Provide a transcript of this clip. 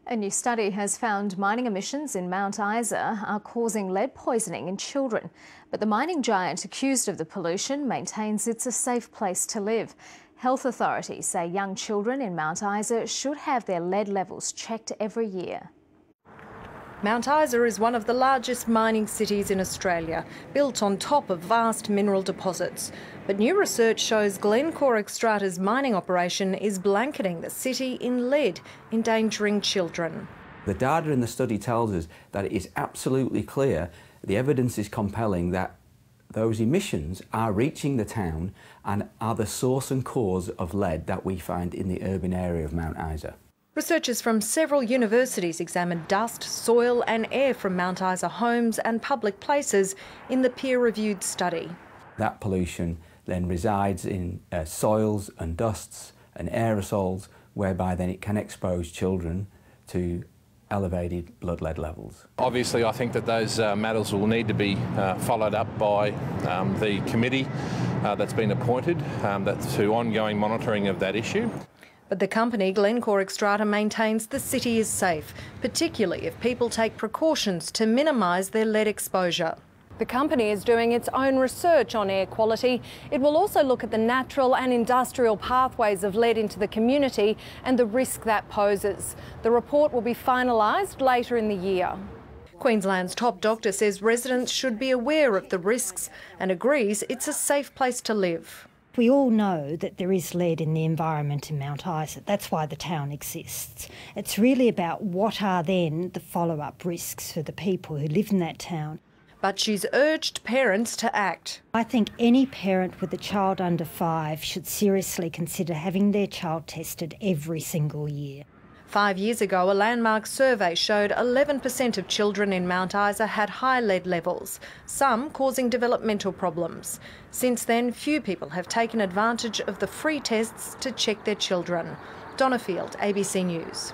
A new study has found mining emissions in Mount Isa are causing lead poisoning in children. But the mining giant accused of the pollution maintains it's a safe place to live. Health authorities say young children in Mount Isa should have their lead levels checked every year. Mount Isa is one of the largest mining cities in Australia, built on top of vast mineral deposits. But new research shows Glencore Xstrata's mining operation is blanketing the city in lead, endangering children. The data in the study tells us that it is absolutely clear, the evidence is compelling that those emissions are reaching the town and are the source and cause of lead that we find in the urban area of Mount Isa. Researchers from several universities examined dust, soil and air from Mount Isa homes and public places in the peer-reviewed study. That pollution then resides in soils and dusts and aerosols, whereby then it can expose children to elevated blood lead levels. Obviously, I think that those matters will need to be followed up by the committee that's been appointed to ongoing monitoring of that issue. But the company, Glencore Xstrata, maintains the city is safe, particularly if people take precautions to minimise their lead exposure. The company is doing its own research on air quality. It will also look at the natural and industrial pathways of lead into the community and the risk that poses. The report will be finalised later in the year. Queensland's top doctor says residents should be aware of the risks and agrees it's a safe place to live. We all know that there is lead in the environment in Mount Isa. That's why the town exists. It's really about what are then the follow-up risks for the people who live in that town. But she's urged parents to act. I think any parent with a child under 5 should seriously consider having their child tested every single year. 5 years ago, a landmark survey showed 11% of children in Mount Isa had high lead levels, some causing developmental problems. Since then, few people have taken advantage of the free tests to check their children. Donna Field, ABC News.